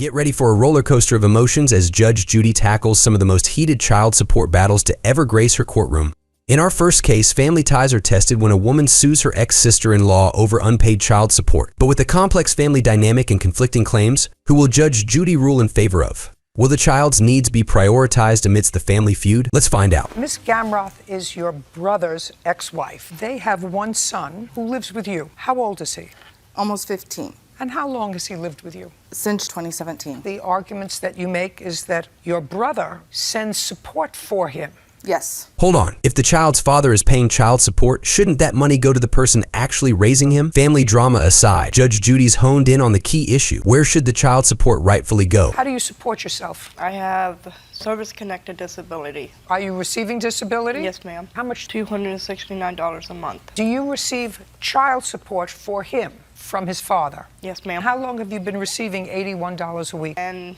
Get ready for a roller coaster of emotions as Judge Judy tackles some of the most heated child support battles to ever grace her courtroom. In our first case, family ties are tested when a woman sues her ex-sister-in-law over unpaid child support. But with the complex family dynamic and conflicting claims, who will Judge Judy rule in favor of? Will the child's needs be prioritized amidst the family feud? Let's find out. Miss Gamroth is your brother's ex-wife. They have one son who lives with you. How old is he? Almost 15. And how long has he lived with you? Since 2017. The arguments that you make is that your brother sends support for him. Yes. Hold on. If the child's father is paying child support, shouldn't that money go to the person actually raising him? Family drama aside, Judge Judy's honed in on the key issue. Where should the child support rightfully go? How do you support yourself? I have service-connected disability. Are you receiving disability? Yes, ma'am. How much? $269 a month. Do you receive child support for him from his father? Yes, ma'am. How long have you been receiving $81 a week? And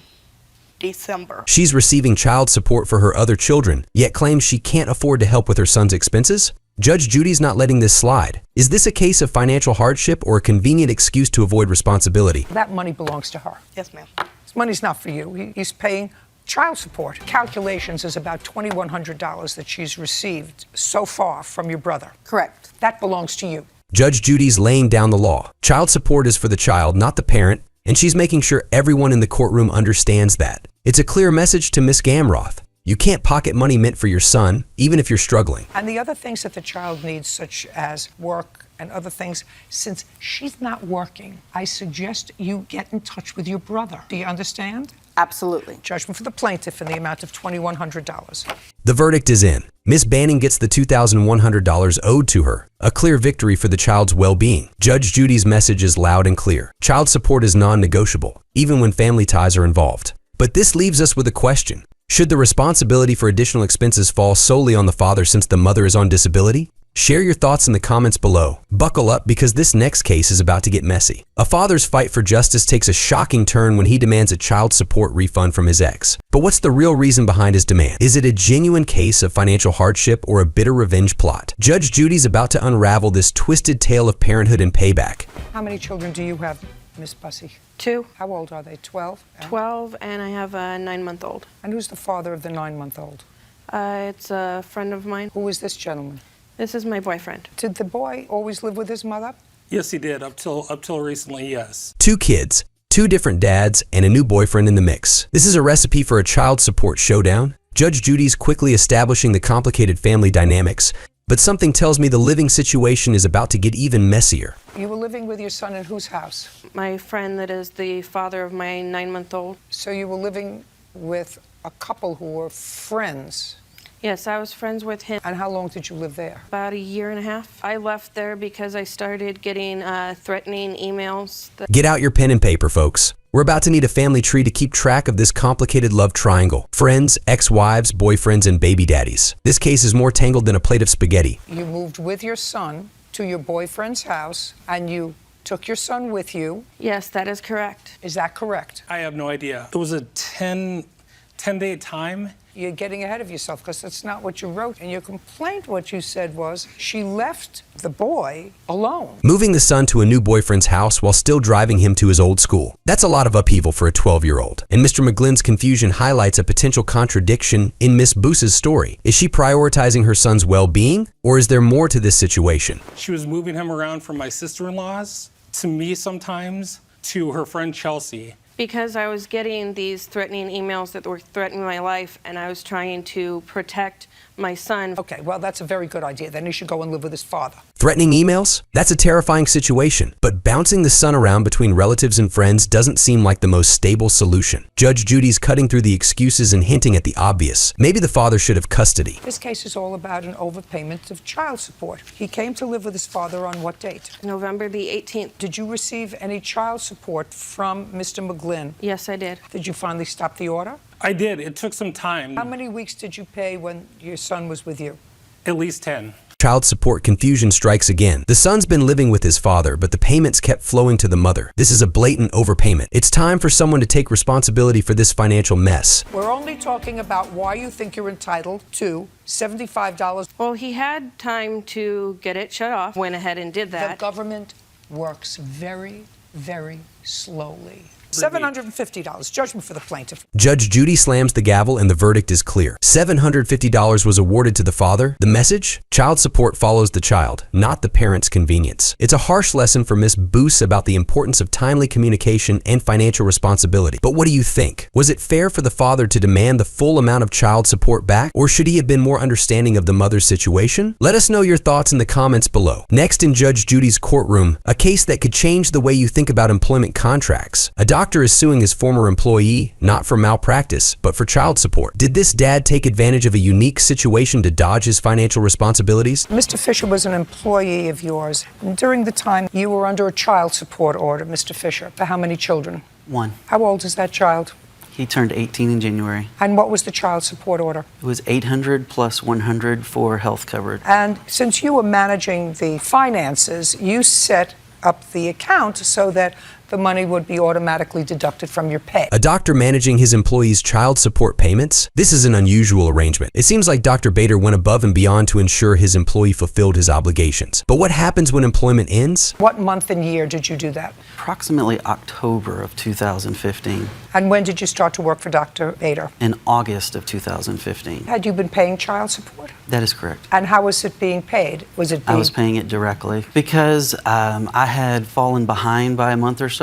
December. She's receiving child support for her other children, yet claims she can't afford to help with her son's expenses? Judge Judy's not letting this slide. Is this a case of financial hardship or a convenient excuse to avoid responsibility? That money belongs to her. Yes, ma'am. This money's not for you. He's paying child support. Calculations is about $2,100 that she's received so far from your brother. Correct. That belongs to you. Judge Judy's laying down the law. Child support is for the child, not the parent, and she's making sure everyone in the courtroom understands that. It's a clear message to Miss Gamroth. You can't pocket money meant for your son, even if you're struggling. And the other things that the child needs, such as work and other things, since she's not working, I suggest you get in touch with your brother. Do you understand? Absolutely. Judgment for the plaintiff in the amount of $2,100. The verdict is in. Miss Banning gets the $2,100 owed to her, a clear victory for the child's well-being. Judge Judy's message is loud and clear. Child support is non-negotiable, even when family ties are involved. But this leaves us with a question. Should the responsibility for additional expenses fall solely on the father since the mother is on disability? Share your thoughts in the comments below. Buckle up because this next case is about to get messy. A father's fight for justice takes a shocking turn when he demands a child support refund from his ex. But what's the real reason behind his demand? Is it a genuine case of financial hardship or a bitter revenge plot? Judge Judy's about to unravel this twisted tale of parenthood and payback. How many children do you have, Miss Bussey? 2. How old are they? 12? 12, and I have a 9-month-old. And who's the father of the 9-month-old? It's a friend of mine. Who is this gentleman? This is my boyfriend. Did the boy always live with his mother? Yes, he did. Up till recently, yes. 2 kids, 2 different dads, and a new boyfriend in the mix. This is a recipe for a child support showdown. Judge Judy's quickly establishing the complicated family dynamics, but something tells me the living situation is about to get even messier. You were living with your son in whose house? My friend that is the father of my 9-month-old. So you were living with a couple who were friends. Yes, I was friends with him. And how long did you live there? About 1.5 years. I left there because I started getting threatening emails. Get out your pen and paper, folks. We're about to need a family tree to keep track of this complicated love triangle. Friends, ex-wives, boyfriends, and baby daddies. This case is more tangled than a plate of spaghetti. You moved with your son to your boyfriend's house, and you took your son with you. Yes, that is correct. Is that correct? I have no idea. It was a 10-day time. You're getting ahead of yourself because that's not what you wrote. In your complaint, what you said was she left the boy alone. Moving the son to a new boyfriend's house while still driving him to his old school. That's a lot of upheaval for a 12-year-old. And Mr. McGlynn's confusion highlights a potential contradiction in Miss Boose's story. Is she prioritizing her son's well-being, or is there more to this situation? She was moving him around from my sister-in-laws to me sometimes to her friend Chelsea. Because I was getting these threatening emails that were threatening my life, and I was trying to protect my son. Okay, well, that's a very good idea. Then he should go and live with his father. Threatening emails? That's a terrifying situation, but bouncing the son around between relatives and friends doesn't seem like the most stable solution. Judge Judy's cutting through the excuses and hinting at the obvious. Maybe the father should have custody. This case is all about an overpayment of child support. He came to live with his father on what date? November the 18th. Did you receive any child support from Mr. McGlynn? Yes, I did. Did you finally stop the order? I did. It took some time. How many weeks did you pay when your son was with you? At least 10. Child support confusion strikes again. The son's been living with his father, but the payments kept flowing to the mother. This is a blatant overpayment. It's time for someone to take responsibility for this financial mess. We're only talking about why you think you're entitled to $75. Well, he had time to get it shut off, went ahead and did that. The government works very, very slowly. $750. Judgment for the plaintiff. Judge Judy slams the gavel and the verdict is clear. $750 was awarded to the father. The message? Child support follows the child, not the parent's convenience. It's a harsh lesson for Miss Boos about the importance of timely communication and financial responsibility. But what do you think? Was it fair for the father to demand the full amount of child support back, or should he have been more understanding of the mother's situation? Let us know your thoughts in the comments below. Next in Judge Judy's courtroom, a case that could change the way you think about employment contracts. A doctor is suing his former employee, not for malpractice, but for child support. Did this dad take advantage of a unique situation to dodge his financial responsibilities? Mr. Fisher was an employee of yours. During the time you were under a child support order, Mr. Fisher, for how many children? 1. How old is that child? He turned 18 in January. And what was the child support order? It was $800 plus $100 for health covered. And since you were managing the finances, you set up the account so that the money would be automatically deducted from your pay. A doctor managing his employees' child support payments? This is an unusual arrangement. It seems like Dr. Bader went above and beyond to ensure his employee fulfilled his obligations. But what happens when employment ends? What month and year did you do that? Approximately October of 2015. And when did you start to work for Dr. Bader? In August of 2015. Had you been paying child support? That is correct. And how was it being paid? Was it being... I was paying it directly because I had fallen behind by a month or so,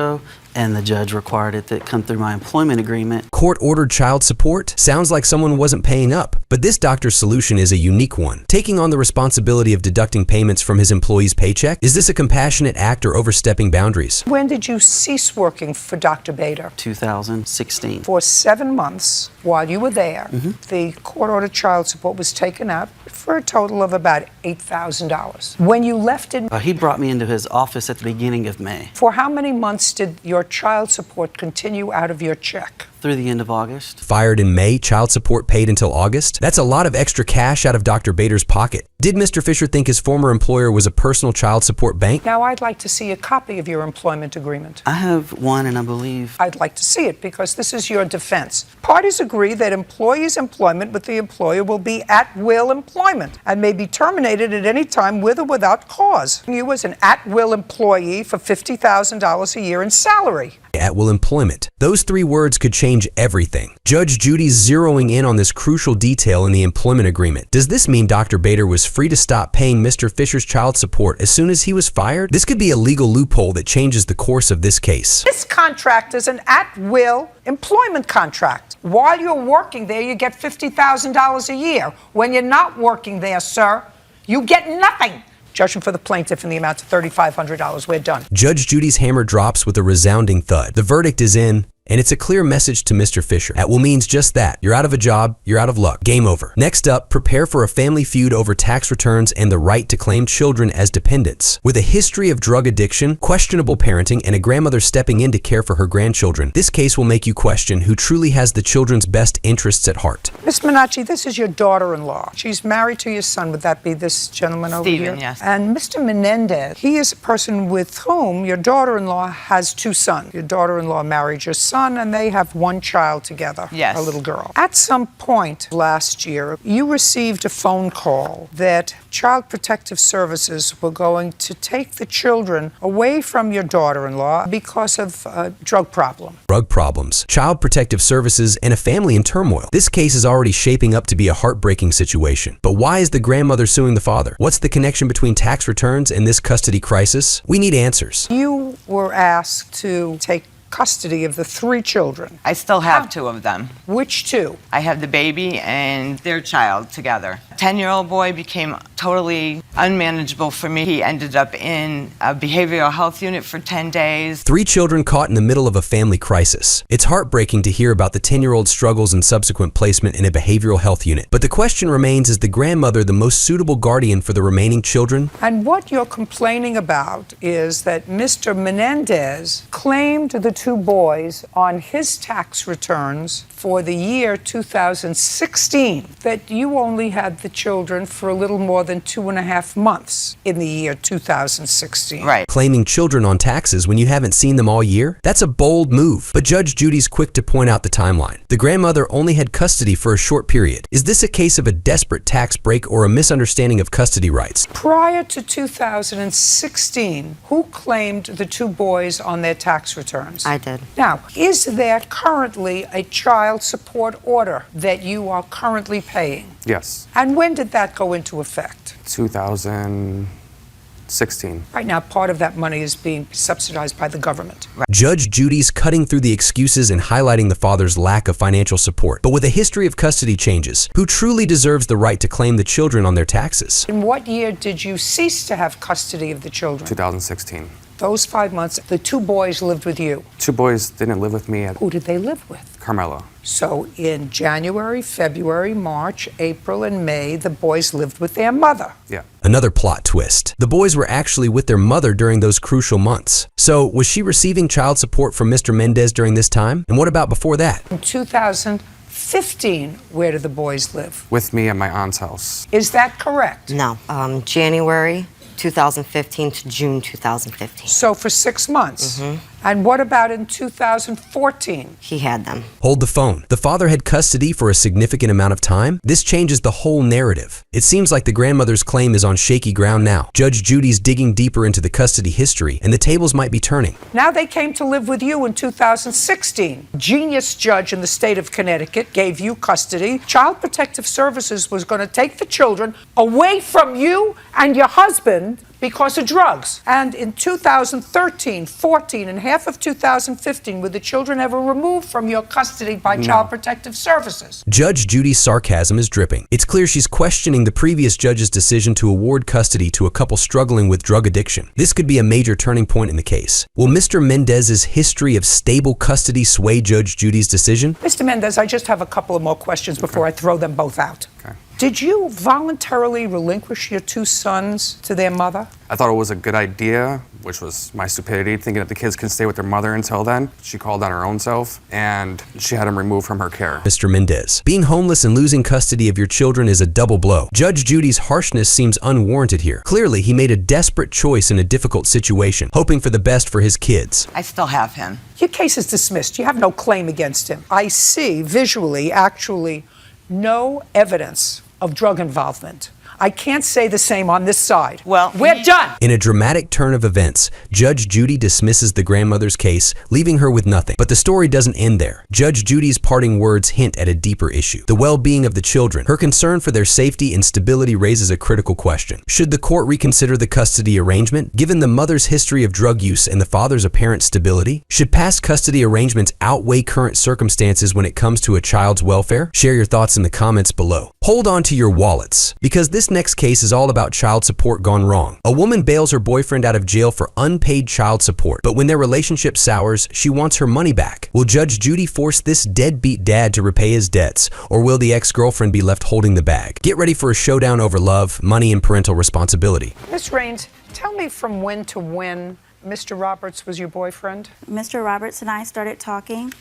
and the judge required it to come through my employment agreement. Court-ordered child support? Sounds like someone wasn't paying up. But this doctor's solution is a unique one. Taking on the responsibility of deducting payments from his employee's paycheck? Is this a compassionate act or overstepping boundaries? When did you cease working for Dr. Bader? 2016. For 7 months, while you were there, the court-ordered child support was taken out for a total of about $8,000. When you left in... He brought me into his office at the beginning of May. For how many months did your child support continue out of your check? Through the end of August. Fired in May, child support paid until August? That's a lot of extra cash out of Dr. Bader's pocket. Did Mr. Fisher think his former employer was a personal child support bank? Now, I'd like to see a copy of your employment agreement. I have one, and I believe... I'd like to see it because this is your defense. Parties agree that employees' employment with the employer will be at-will employment and may be terminated at any time with or without cause. You as an at-will employee for $50,000 a year in salary. At-will employment. Those 3 words could change everything. Judge Judy's zeroing in on this crucial detail in the employment agreement. Does this mean Dr. Bader was free to stop paying Mr. Fisher's child support as soon as he was fired? This could be a legal loophole that changes the course of this case. This contract is an at-will employment contract. While you're working there, you get $50,000 a year. When you're not working there, sir, you get nothing. Judgment for the plaintiff in the amount of $3,500. We're done. Judge Judy's hammer drops with a resounding thud. The verdict is in, and it's a clear message to Mr. Fisher. At-will means just that. You're out of a job, you're out of luck. Game over. Next up, prepare for a family feud over tax returns and the right to claim children as dependents. With a history of drug addiction, questionable parenting, and a grandmother stepping in to care for her grandchildren, this case will make you question who truly has the children's best interests at heart. Miss Minacci, this is your daughter-in-law. She's married to your son. Would that be this gentleman over here? Stephen, yes. And Mr. Menendez, he is a person with whom your daughter-in-law has 2 sons. Your daughter-in-law married your son, and they have 1 child together, yes, a little girl. At some point last year, you received a phone call that Child Protective Services were going to take the children away from your daughter-in-law because of a drug problem. Drug problems, Child Protective Services, and a family in turmoil. This case is already shaping up to be a heartbreaking situation. But why is the grandmother suing the father? What's the connection between tax returns and this custody crisis? We need answers. You were asked to take custody of the 3 children. I still have 2 of them. Which 2? I have the baby and their child together. 10-year-old boy became totally unmanageable for me. He ended up in a behavioral health unit for 10 days. 3 children caught in the middle of a family crisis. It's heartbreaking to hear about the 10-year-old's struggles and subsequent placement in a behavioral health unit. But the question remains, is the grandmother the most suitable guardian for the remaining children? And what you're complaining about is that Mr. Menendez claimed the 2 boys on his tax returns for the year 2016, that you only had the children for a little more than 2.5 months in the year 2016. Right. Claiming children on taxes when you haven't seen them all year? That's a bold move. But Judge Judy's quick to point out the timeline. The grandmother only had custody for a short period. Is this a case of a desperate tax break or a misunderstanding of custody rights? Prior to 2016, who claimed the 2 boys on their tax returns? I did. Now, is there currently a child support order that you are currently paying? Yes. And when did that go into effect? 2016. Right now, part of that money is being subsidized by the government. Judge Judy's cutting through the excuses and highlighting the father's lack of financial support. But with a history of custody changes, who truly deserves the right to claim the children on their taxes? In what year did you cease to have custody of the children? 2016. Those 5 months, the two boys lived with you. 2 boys didn't live with me at Who did they live with? Carmelo. So in January, February, March, April, and May, the boys lived with their mother. Yeah. Another plot twist. The boys were actually with their mother during those crucial months. So was she receiving child support from Mr. Mendez during this time? And what about before that? In 2015, where did the boys live? With me at my aunt's house. Is that correct? No. January 2015 to June 2015. So for 6 months. And what about in 2014? He had them. Hold the phone. The father had custody for a significant amount of time? This changes the whole narrative. It seems like the grandmother's claim is on shaky ground now. Judge Judy's digging deeper into the custody history, and the tables might be turning. Now they came to live with you in 2016. Genius judge in the state of Connecticut gave you custody. Child Protective Services was going to take the children away from you and your husband because of drugs. And in 2013, 14, and half of 2015, were the children ever removed from your custody by Child Protective Services? Judge Judy's sarcasm is dripping. It's clear she's questioning the previous judge's decision to award custody to a couple struggling with drug addiction. This could be a major turning point in the case. Will Mr. Mendez's history of stable custody sway Judge Judy's decision? Mr. Mendez, I just have a couple of more questions before I throw them both out. Okay. Did you voluntarily relinquish your two sons to their mother? I thought it was a good idea, which was my stupidity, thinking that the kids can stay with their mother until then. She called on her own self, and she had them removed from her care. Mr. Mendez, being homeless and losing custody of your children is a double blow. Judge Judy's harshness seems unwarranted here. Clearly, he made a desperate choice in a difficult situation, hoping for the best for his kids. I still have him. Your case is dismissed. You have no claim against him. I see visually, actually, no evidence of drug involvement. I can't say the same on this side. Well, we're done. In a dramatic turn of events, Judge Judy dismisses the grandmother's case, leaving her with nothing. But the story doesn't end there. Judge Judy's parting words hint at a deeper issue: the well-being of the children. Her concern for their safety and stability raises a critical question. Should the court reconsider the custody arrangement, given the mother's history of drug use and the father's apparent stability? Should past custody arrangements outweigh current circumstances when it comes to a child's welfare? Share your thoughts in the comments below. Hold on to your wallets, because this next case is all about child support gone wrong. A woman bails her boyfriend out of jail for unpaid child support, but when their relationship sours, she wants her money back. Will Judge Judy force this deadbeat dad to repay his debts, or will the ex-girlfriend be left holding the bag? Get ready for a showdown over love, money, and parental responsibility. Ms. Raines, tell me from when to when Mr. Roberts was your boyfriend? Mr. Roberts and I started talking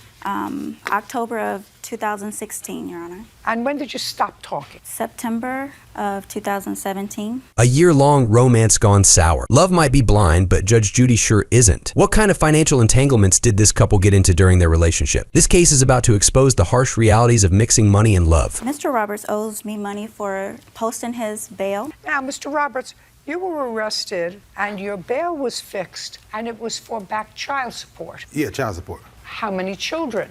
October of 2016, Your Honor. And when did you stop talking? September of 2017. A year-long romance gone sour. Love might be blind, but Judge Judy sure isn't. What kind of financial entanglements did this couple get into during their relationship? This case is about to expose the harsh realities of mixing money and love. Mr. Roberts owes me money for posting his bail. Now, Mr. Roberts, you were arrested and your bail was fixed, and it was for back child support. Yeah, child support. How many children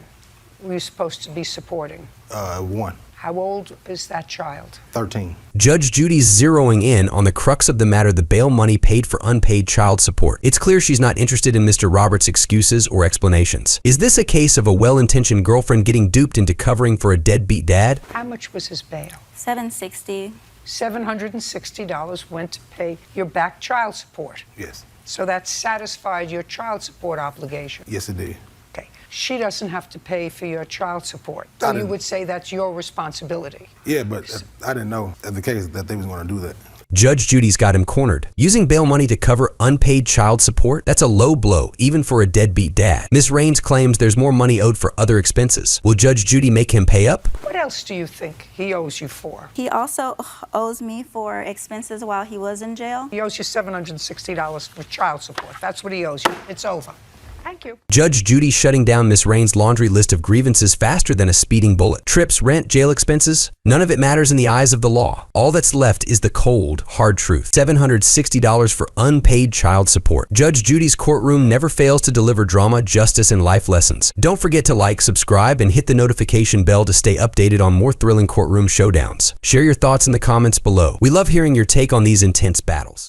were you supposed to be supporting? 1. How old is that child? 13. Judge Judy's zeroing in on the crux of the matter: the bail money paid for unpaid child support. It's clear she's not interested in Mr. Roberts' excuses or explanations. Is this a case of a well-intentioned girlfriend getting duped into covering for a deadbeat dad? How much was his bail? $760. $760 went to pay your back child support. Yes. So that satisfied your child support obligation. Yes, it did. Okay. She doesn't have to pay for your child support. So you would say that's your responsibility. Yeah, but I didn't know at the case that they was going to do that. Judge Judy's got him cornered. Using bail money to cover unpaid child support? That's a low blow, even for a deadbeat dad. Ms. Raines claims there's more money owed for other expenses. Will Judge Judy make him pay up? What else do you think he owes you for? He also owes me for expenses while he was in jail. He owes you $760 for child support. That's what he owes you. It's over. Thank you. Judge Judy shutting down Miss Rain's laundry list of grievances faster than a speeding bullet. Trips, rent, jail expenses, none of it matters in the eyes of the law. All that's left is the cold, hard truth. $760 for unpaid child support. Judge Judy's courtroom never fails to deliver drama, justice, and life lessons. Don't forget to like, subscribe, and hit the notification bell to stay updated on more thrilling courtroom showdowns. Share your thoughts in the comments below. We love hearing your take on these intense battles.